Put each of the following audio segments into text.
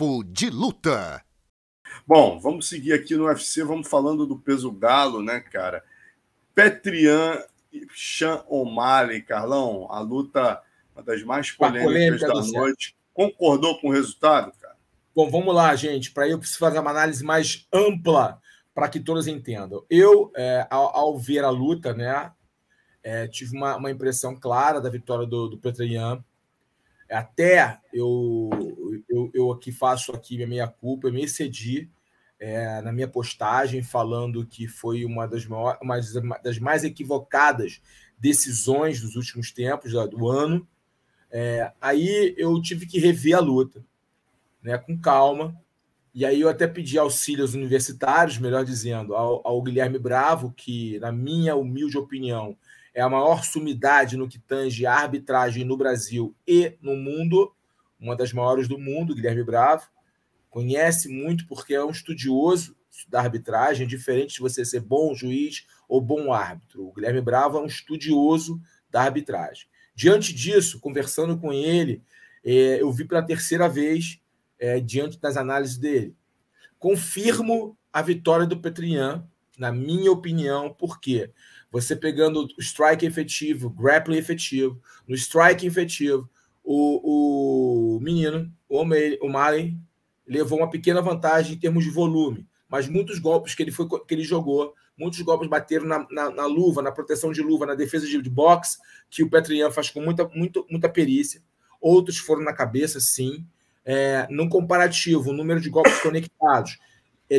Papo de Luta. Bom, vamos seguir aqui no UFC, vamos falando do peso galo, né, cara? Petr Yan e Sean O'Malley, Carlão, a luta, uma das mais polêmicas da noite. Concordou com o resultado, cara? Bom, vamos lá, gente. Para eu preciso fazer uma análise mais ampla para que todos entendam. Eu, ao ver a luta, né, tive uma impressão clara da vitória do Petr Yan. Até eu aqui faço aqui a minha culpa, eu me excedi na minha postagem falando que foi uma das mais equivocadas decisões dos últimos tempos do ano. Aí eu tive que rever a luta, né, com calma. E aí eu até pedi auxílio aos universitários, melhor dizendo, ao Guilherme Bravo, que, na minha humilde opinião, é a maior sumidade no que tange a arbitragem no Brasil e no mundo, uma das maiores do mundo, Guilherme Bravo. Conhece muito porque é um estudioso da arbitragem, diferente de você ser bom juiz ou bom árbitro. O Guilherme Bravo é um estudioso da arbitragem. Diante disso, conversando com ele, eu vi pela terceira vez, diante das análises dele. Confirmo a vitória do Petr Yan, na minha opinião, porque você pegando o strike efetivo, grappling efetivo, no strike efetivo, o menino, o O'Malley, levou uma pequena vantagem em termos de volume, mas muitos golpes que ele jogou, muitos golpes bateram na luva, na proteção de luva, na defesa de boxe, que o Petr Yan faz com muita perícia. Outros foram na cabeça, sim. No comparativo, o número de golpes conectados,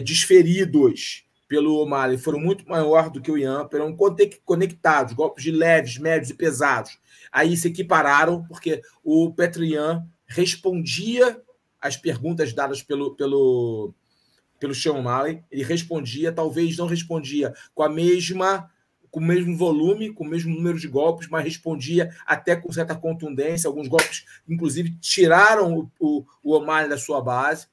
desferidos pelo O'Malley, foram muito maior do que o Yan, foram conectados, golpes de leves, médios e pesados. Aí se equipararam, porque o Petr Yan respondia às perguntas dadas pelo Sean O'Malley. Ele respondia, talvez não respondia com o mesmo volume, com o mesmo número de golpes, mas respondia até com certa contundência. Alguns golpes, inclusive, tiraram o O'Malley da sua base.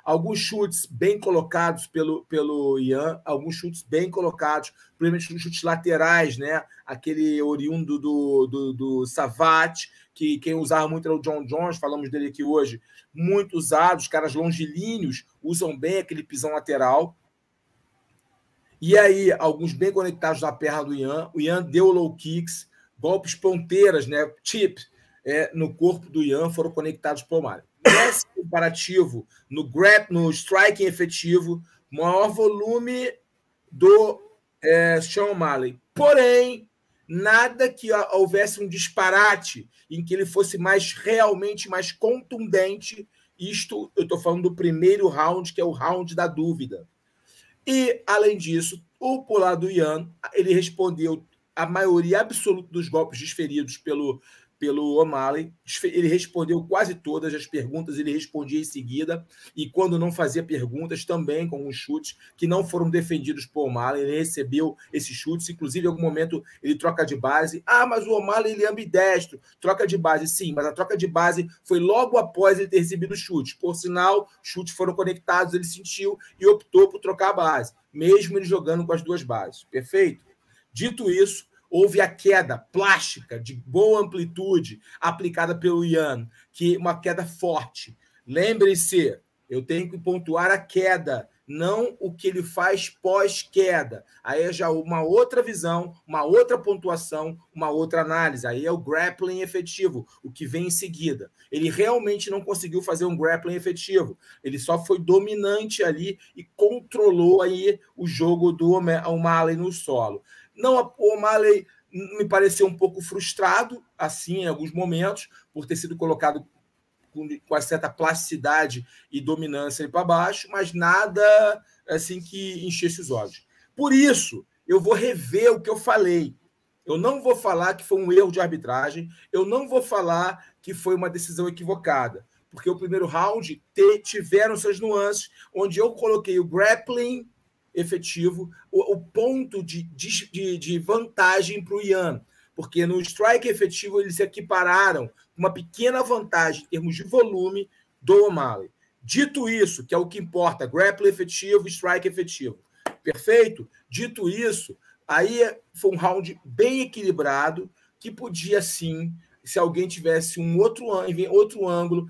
Alguns chutes bem colocados pelo Yan, alguns chutes bem colocados, principalmente chutes laterais, né? Aquele oriundo do Savate, que quem usava muito era o John Jones, falamos dele aqui hoje, muito usado. Os caras longilíneos usam bem aquele pisão lateral. E aí, alguns bem conectados na perna do Yan. O Yan deu low kicks, golpes ponteiras, né? Chip, no corpo do Yan, foram conectados para o O'Malley. Nesse comparativo, no striking efetivo, maior volume do Sean O'Malley. Porém, nada que houvesse um disparate em que ele fosse realmente mais contundente. Isto, eu estou falando do primeiro round, que é o round da dúvida. E, além disso, o lado do Yan, ele respondeu a maioria absoluta dos golpes desferidos pelo O'Malley. Ele respondeu quase todas as perguntas, ele respondia em seguida, e quando não fazia perguntas, também com os chutes que não foram defendidos por O'Malley, ele recebeu esses chutes, inclusive em algum momento ele troca de base. Mas o O'Malley ele é ambidestro, troca de base, sim, mas a troca de base foi logo após ele ter recebido os chutes. Por sinal, chutes foram conectados, ele sentiu e optou por trocar a base, mesmo ele jogando com as duas bases. Perfeito? Dito isso, houve a queda plástica de boa amplitude aplicada pelo Yan, que é uma queda forte. Lembre-se, eu tenho que pontuar a queda, não o que ele faz pós-queda. Aí é já uma outra visão, uma outra pontuação, uma outra análise. Aí é o grappling efetivo, o que vem em seguida. Ele realmente não conseguiu fazer um grappling efetivo. Ele só foi dominante ali e controlou aí o jogo do O'Malley no solo. Não, o O'Malley me pareceu um pouco frustrado, assim, em alguns momentos, por ter sido colocado com uma certa plasticidade e dominância para baixo, mas nada assim que enchesse os olhos. Por isso, eu vou rever o que eu falei. Eu não vou falar que foi um erro de arbitragem, eu não vou falar que foi uma decisão equivocada, porque o primeiro round tiveram suas nuances, onde eu coloquei o grappling efetivo, o ponto de vantagem para o Yan, porque no strike efetivo eles se equipararam, uma pequena vantagem em termos de volume do O'Malley. Dito isso, que é o que importa, grappling efetivo, strike efetivo. Perfeito? Dito isso, aí foi um round bem equilibrado, que podia, sim, se alguém tivesse um outro ângulo,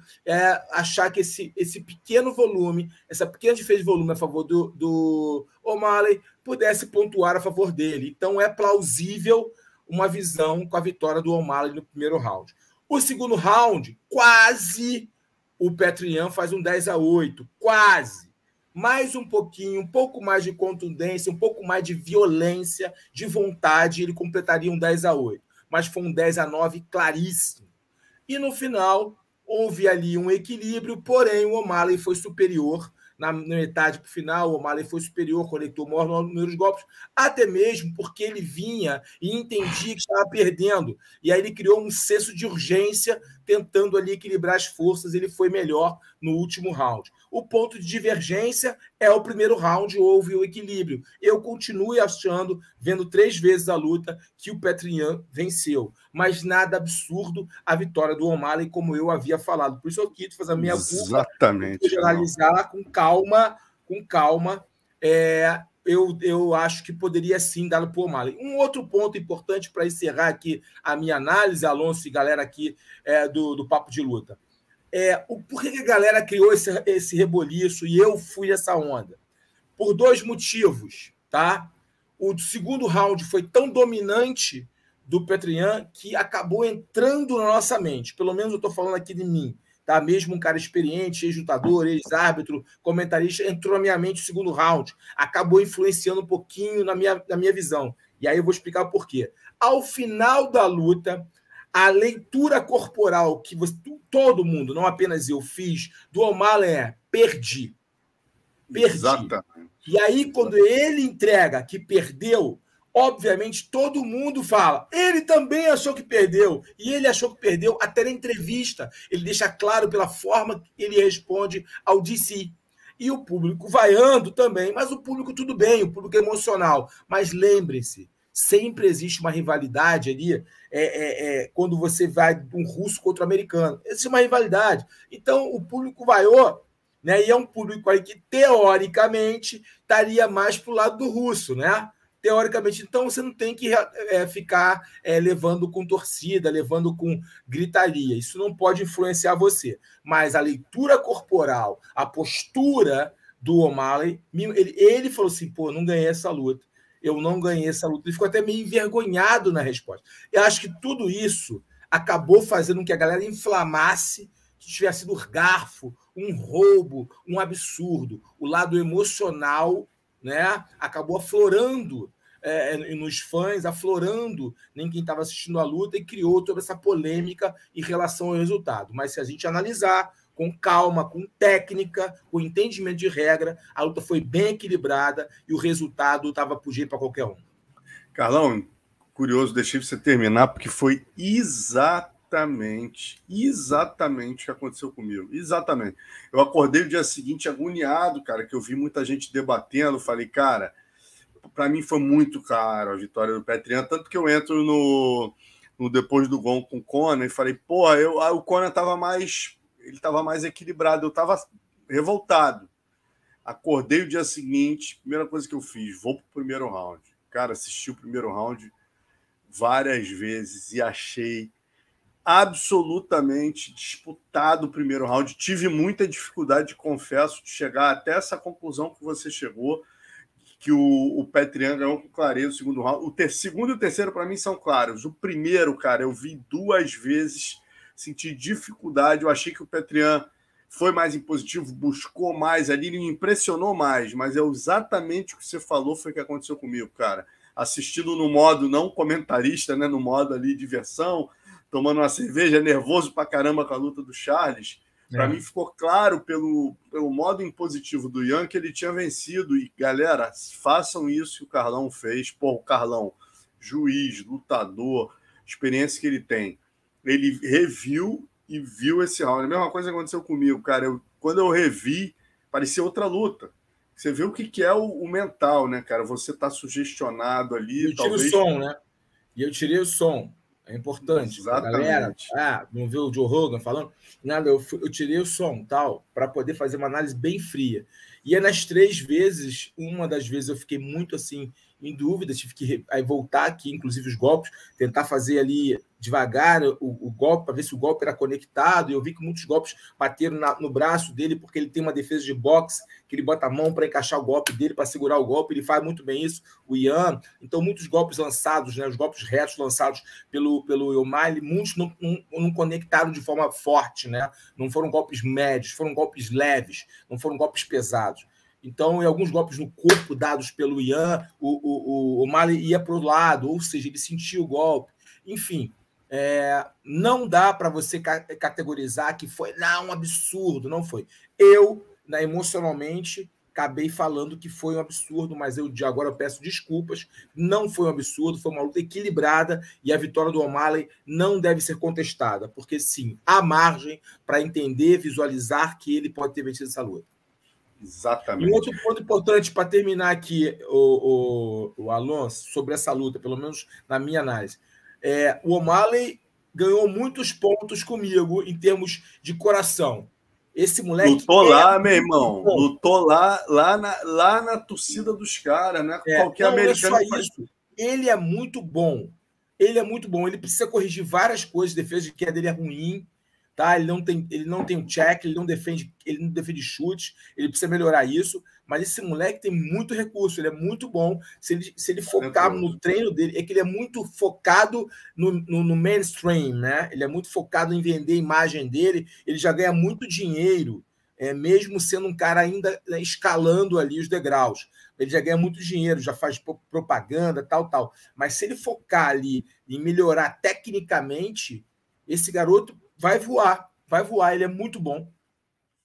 achar que esse pequeno volume, essa pequena diferença de volume a favor do O'Malley pudesse pontuar a favor dele. Então, é plausível uma visão com a vitória do O'Malley no primeiro round. O segundo round, quase o Petr Yan faz um 10-8, quase. Mais um pouquinho, um pouco mais de contundência, um pouco mais de violência, de vontade, ele completaria um 10-8. Mas foi um 10-9 claríssimo. E no final, houve ali um equilíbrio, porém o O'Malley foi superior. Na metade para o final, o O'Malley foi superior, conectou o maior número de golpes, até mesmo porque ele vinha e entendia que estava perdendo. E aí ele criou um senso de urgência, tentando ali equilibrar as forças, ele foi melhor no último round. O ponto de divergência é o primeiro round, houve o equilíbrio. Eu continuo achando, vendo 3 vezes a luta, que o Petr Yan venceu. Mas nada absurdo a vitória do O'Malley, como eu havia falado. Por isso eu quis fazer a minha culpa. Exatamente. Analisar com calma. Eu acho que poderia sim dar para o O'Malley. Um outro ponto importante para encerrar aqui a minha análise, Alonso e galera aqui do Papo de Luta. Por que a galera criou esse reboliço e eu fui essa onda? Por 2 motivos, tá? O segundo round foi tão dominante do Petr Yan que acabou entrando na nossa mente. Pelo menos eu estou falando aqui de mim, tá? Mesmo um cara experiente, ex-lutador, ex-árbitro, comentarista, entrou na minha mente o segundo round. Acabou influenciando um pouquinho na minha visão. E aí eu vou explicar por quê. Ao final da luta, a leitura corporal que todo mundo, não apenas eu, fiz do O'Malley perdi. Exatamente. E aí, quando ele entrega que perdeu, obviamente todo mundo fala. Ele também achou que perdeu. E ele achou que perdeu até na entrevista. Ele deixa claro pela forma que ele responde ao DC. E o público vaiando também. Mas o público, tudo bem, o público é emocional. Mas lembre-se, sempre existe uma rivalidade ali quando você vai um russo contra um americano. Existe uma rivalidade. Então, o público vaiou, né? E é um público aí que, teoricamente, estaria mais para o lado do russo, né? Teoricamente. Então, você não tem que ficar levando com torcida, levando com gritaria. Isso não pode influenciar você. Mas a leitura corporal, a postura do O'Malley, ele falou assim, pô, não ganhei essa luta. Eu não ganhei essa luta. Ele ficou até meio envergonhado na resposta. Eu acho que tudo isso acabou fazendo com que a galera inflamasse, que tivesse sido garfo, um roubo, um absurdo. O lado emocional, né, acabou aflorando nos fãs, aflorando em quem estava assistindo a luta e criou toda essa polêmica em relação ao resultado. Mas se a gente analisar com calma, com técnica, com entendimento de regra, a luta foi bem equilibrada e o resultado estava por jeito para qualquer um. Carlão, curioso, deixei você terminar, porque foi exatamente o que aconteceu comigo. Exatamente. Eu acordei no dia seguinte agoniado, cara, que eu vi muita gente debatendo. Falei, cara, para mim foi muito caro a vitória do Petr Yan, tanto que eu entro no depois do gol com o Conor e falei, porra, o Conor estava mais equilibrado, eu estava revoltado. Acordei o dia seguinte, primeira coisa que eu fiz, vou pro primeiro round. Cara, assisti o primeiro round várias vezes e achei absolutamente disputado o primeiro round. Tive muita dificuldade, confesso, de chegar até essa conclusão que você chegou, que o Petr Yan ganhou com clareza o segundo round. O segundo e o terceiro, para mim, são claros. O primeiro, cara, eu vi 2 vezes, senti dificuldade. Eu achei que o Petr Yan foi mais impositivo, buscou mais ali, ele me impressionou mais, mas é exatamente o que você falou, foi o que aconteceu comigo, cara. Assistindo no modo não comentarista, né, no modo ali diversão, tomando uma cerveja, nervoso pra caramba com a luta do Charles. Para mim ficou claro pelo modo impositivo do Yan que ele tinha vencido. E, galera, façam isso que o Carlão fez. Pô, o Carlão, juiz, lutador, experiência que ele tem. Ele reviu e viu esse round. A mesma coisa aconteceu comigo, cara. Quando eu revi, parecia outra luta. Você vê o que é o mental, né, cara? Você tá sugestionado ali. Eu tirei o som, né? E eu tirei o som. É importante. Exatamente. Galera, não viu o Joe Rogan falando? Nada, eu tirei o som, tal, para poder fazer uma análise bem fria. E nas 3 vezes, uma das vezes eu fiquei muito assim em dúvida, tive que aí voltar aqui, inclusive os golpes, tentar fazer ali devagar o golpe, para ver se o golpe era conectado, e eu vi que muitos golpes bateram no braço dele, porque ele tem uma defesa de boxe, que ele bota a mão para encaixar o golpe dele, para segurar o golpe, ele faz muito bem isso, o Ian. Então, muitos golpes lançados, né, os golpes retos lançados pelo O'Malley, muitos não conectaram de forma forte, né? Não foram golpes médios, foram golpes leves, não foram golpes pesados. Então, em alguns golpes no corpo dados pelo Ian, o O'Malley ia para o lado, ou seja, ele sentia o golpe. Enfim, não dá para você categorizar que foi um absurdo, não foi. Eu, emocionalmente, acabei falando que foi um absurdo, mas agora eu peço desculpas, não foi um absurdo, foi uma luta equilibrada e a vitória do O'Malley não deve ser contestada, porque sim, há margem para entender, visualizar que ele pode ter vencido essa luta. Exatamente. E outro ponto importante para terminar aqui, o Alonso, sobre essa luta, pelo menos na minha análise, o O'Malley ganhou muitos pontos comigo em termos de coração. Esse moleque lutou lá, meu irmão. Bom. Lutou lá na torcida dos caras, né? Qualquer americano não é só isso. Ele é muito bom. Ele precisa corrigir várias coisas. A defesa de queda dele é ruim. Tá? Ele não tem o check, ele não defende chute, ele precisa melhorar isso, mas esse moleque tem muito recurso, ele é muito bom. Se ele focar no treino dele, é que ele é muito focado no mainstream, né? Ele é muito focado em vender a imagem dele, ele já ganha muito dinheiro, mesmo sendo um cara ainda escalando ali os degraus. Ele já ganha muito dinheiro, já faz propaganda, tal. Mas se ele focar ali em melhorar tecnicamente, esse garoto vai voar, ele é muito bom.